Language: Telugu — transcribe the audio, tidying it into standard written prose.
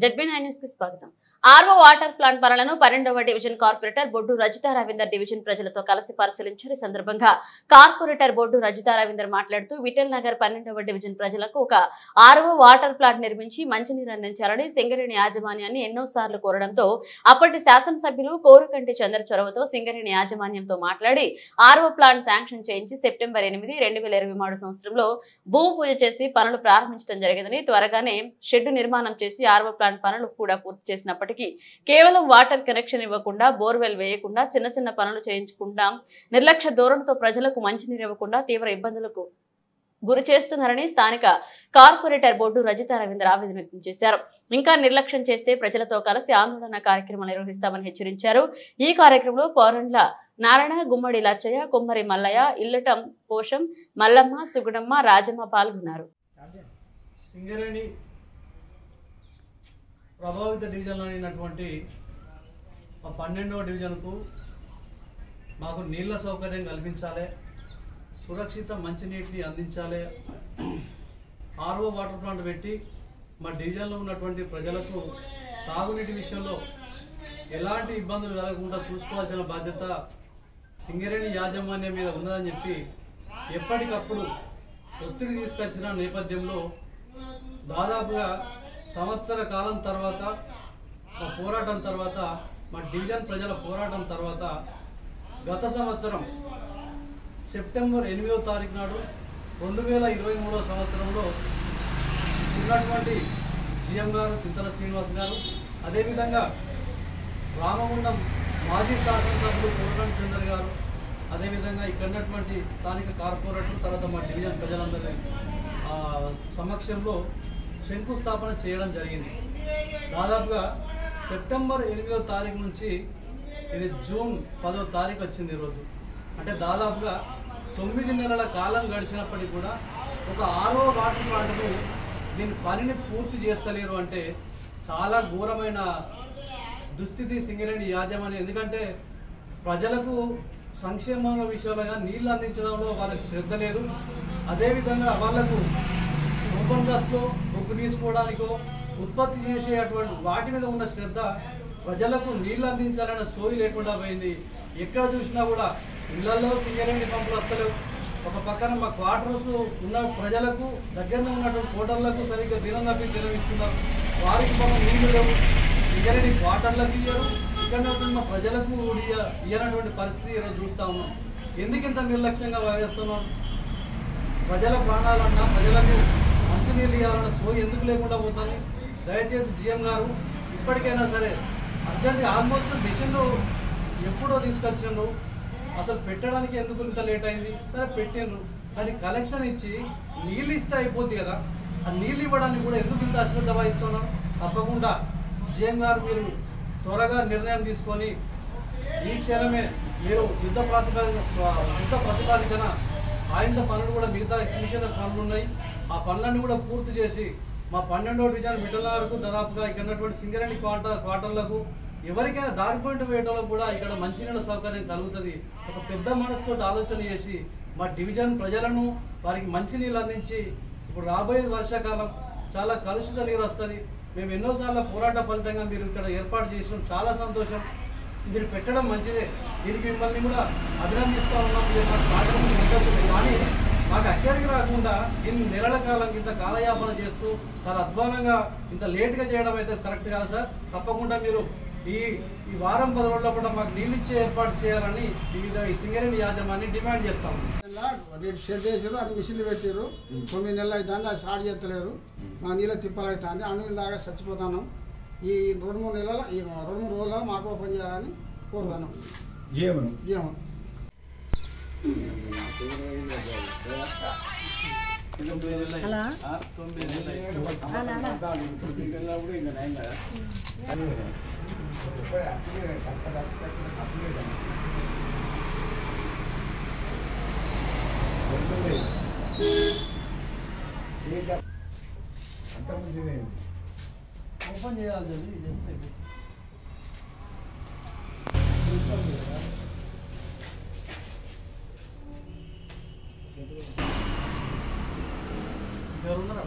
జెడ్బీ9 న్యూస్ కి స్వాగతం. ఆర్వో వాటర్ ప్లాంట్ పనులను 12వ డివిజన్ కార్పొరేటర్ బొడ్డు రజితా రవీందర్ డివిజన్ ప్రజలతో కలిసి పరిశీలించారు. ఈ సందర్భంగా కార్పొరేటర్ బొడ్డు రజితా రవీందర్ మాట్లాడుతూ విఠల్ నగర్ 12వ డివిజన్ ప్రజలకు ఒక ఆర్వో వాటర్ ప్లాంట్ నిర్మించి మంచినీరు అందించాలని సింగరేణి యాజమాన్యాన్ని ఎన్నోసార్లు కోరడంతో అప్పటి శాసనసభ్యులు కోరుకంటి చంద్ర చొరవతో సింగరేణి యాజమాన్యంతో మాట్లాడి ఆర్వో ప్లాంట్ శాంక్షన్ చేయించి సెప్టెంబర్ 8, 2023 సంవత్సరంలో భూమి పూజ చేసి పనులు ప్రారంభించడం జరిగిందని, త్వరగానే షెడ్డు నిర్మాణం చేసి ఆర్వో ప్లాంట్ పనులు కూడా పూర్తి చేసినప్పటికీ కేవలం వాటర్ కనెక్షన్ ఇవ్వకుండా, బోర్వెల్ వేయకుండా, చిన్న చిన్న పనులు చేయించకుండా, నిర్లక్ష్య ధోరణితో ప్రజలకు మంచినీరు ఇవ్వకుండా తీవ్ర ఇబ్బందులకు గురి చేస్తున్నారని స్థానిక కార్పొరేటర్ బొడ్డు రజితా రవీందర్ ఆవేదన వ్యక్తం చేశారు. ఇంకా నిర్లక్ష్యం చేస్తే ప్రజలతో కలిసి ఆందోళన కార్యక్రమాలు నిర్వహిస్తామని హెచ్చరించారు. ఈ కార్యక్రమంలో పౌరండ్ల నారాయణ, గుమ్మడి లచ్చయ్య, కుమ్మరి మల్లయ్య, ఇల్లటం పోషం, మల్లమ్మ, సుగుణమ్మ, రాజమ్మ పాల్గొన్నారు. సింగరేణి ప్రభావిత డివిజన్లో అయినటువంటి 12వ డివిజన్కు మాకు నీళ్ళ సౌకర్యం కల్పించాలి, సురక్షిత మంచినీటిని అందించాలి, ఆర్ఓ వాటర్ ప్లాంట్ పెట్టి మా డివిజన్లో ఉన్నటువంటి ప్రజలకు తాగునీటి విషయంలో ఎలాంటి ఇబ్బందులు కలగకుండా చూసుకోవాల్సిన బాధ్యత సింగరేణి యాజమాన్యం మీద ఉన్నదని చెప్పి ఎప్పటికప్పుడు ఒత్తిడి తీసుకొచ్చిన నేపథ్యంలో దాదాపుగా సంవత్సర కాలం తర్వాత మా పోరాటం తర్వాత, మా డివిజన్ ప్రజల పోరాటం తర్వాత గత సంవత్సరం సెప్టెంబర్ 8వ తారీఖు నాడు 2023 సంవత్సరంలో ఉన్నటువంటి జిఎం గారు చింతల శ్రీనివాస్ గారు, అదేవిధంగా రామగుండం మాజీ శాసనసభ్యులు కోరుకంటి చంద్ర గారు, అదేవిధంగా ఇక్కడ ఉన్నటువంటి స్థానిక కార్పొరేటర్, తర్వాత మా డివిజన్ ప్రజలందరి సమక్షంలో శంకుస్థాపన చేయడం జరిగింది. దాదాపుగా సెప్టెంబర్ 8వ తారీఖు నుంచి ఇది జూన్ 10వ తారీఖు వచ్చింది ఈరోజు. అంటే దాదాపుగా 9 నెలల కాలం గడిచినప్పటికీ కూడా ఒక ఆర్ఓ వాటర్ ప్లాంట్ను దీని పనిని పూర్తి చేస్తలేరు అంటే చాలా ఘోరమైన దుస్థితి సింగరేణి యాజమాన్యం. ఎందుకంటే ప్రజలకు సంక్షేమ విషయాలుగా నీళ్లు అందించడంలో వాళ్ళకి శ్రద్ధ లేదు. అదేవిధంగా వాళ్లకు ఓపెన్ కాస్ట్లో బొగ్గు తీసుకోవడానికో ఉత్పత్తి చేసేటువంటి వాటి మీద ఉన్న శ్రద్ధ ప్రజలకు నీళ్లు అందించాలనే సోయి లేకుండా పోయింది. ఎక్కడ చూసినా కూడా ఇళ్లలో సింగరేణి పంపులు వస్తలేవు. ఒక పక్కన మా క్వార్టర్స్ ఉన్న ప్రజలకు దగ్గరలో ఉన్నటువంటి హోటళ్లకు సరిగ్గా దినం తప్పి నిర్వహిస్తున్నారు. వారికి మనం నీళ్లు లేవు, సింగరేణి క్వార్టర్లకు ఇయ్యరు, ఇక్కడ మా ప్రజలకు ఇయ్యనటువంటి పరిస్థితి ఈరోజు చూస్తూ ఉన్నాం. ఎందుకు ఇంత నిర్లక్ష్యంగా వ్యవహరిస్తున్నాం? ప్రజల ప్రాణాలన్నా, ప్రజలకు మంచినీళ్ళు ఇవ్వాలన్న సోయి ఎందుకు లేకుండా పోతుంది? దయచేసి జిఎం గారు ఇప్పటికైనా సరే అర్జెంట్గా ఆల్మోస్ట్ మిషన్లు ఎప్పుడో తీసుకొచ్చిండ్రు, అసలు పెట్టడానికి ఎందుకు ఇంత లేట్ అయింది? సరే పెట్టిండ్రు, దానికి కలెక్షన్ ఇచ్చి నీళ్ళు ఇస్తే అయిపోద్ది కదా. ఆ నీళ్ళు ఇవ్వడానికి కూడా ఎందుకు ఇంత అశ్రద్ధ వహిస్తున్నారు? తప్పకుండా జిఎం గారు మీరు త్వరగా నిర్ణయం తీసుకొని ఈ క్షణమే మీరు యుద్ధ ప్రాతిపాదికన ఆయుధ పనులు కూడా మిగతా చిన్న చిన్న పనులు ఉన్నాయి, ఆ పనులన్నీ కూడా పూర్తి చేసి మా 12వ డివిజన్ విఠల్ నగర్కు దాదాపుగా ఇక్కడ ఉన్నటువంటి సింగరేణి క్వార్టర్లకు ఎవరికైనా దారి పాయింట్ వేయడంలో కూడా ఇక్కడ మంచినీళ్ళ సౌకర్యం కలుగుతుంది. ఒక పెద్ద మనసుతో ఆలోచన చేసి మా డివిజన్ ప్రజలను వారికి మంచినీళ్ళు అందించి, ఇప్పుడు రాబోయే వర్షాకాలం చాలా కలుషిత నీరు వస్తుంది. మేము ఎన్నోసార్లు పోరాట ఫలితంగా మీరు ఇక్కడ ఏర్పాటు చేసినాం, చాలా సంతోషం. మీరు పెట్టడం మంచిదే, దీనికి మిమ్మల్ని కూడా అభినందిస్తూ ఉన్నాం. కానీ మాకు అక్కడికి రాకుండా ఇన్ని నెలల కాలం ఇంత కాలయాపన చేస్తూ చాలా అధ్వానంగా ఇంత లేట్గా చేయడం అయితే కరెక్ట్ కాదు సార్. తప్పకుండా మీరు ఈ వారం 10 రోజుల పాటు మాకు నీళ్ళు ఇచ్చే ఏర్పాటు చేయాలని ఈ సింగరేణి యాజమాన్యాన్ని డిమాండ్ చేస్తాము. షెడ్ వేసారు, అది మిషన్లు పెట్టారు, 9 నెలలు అవుతుంది, అది స్టార్ట్ చేస్తలేరు. మా నీళ్ళ తిప్పలు అవుతుంది, ఆ నీళ్ళు దాకా చచ్చిపోతాను. ఈ 2-3 రోజుల్లో మాకు ఓపెన్ చేయాలని కోరుతాను. జీవనం ఓపెన్ చేయాలి. ఎవరున్నారా?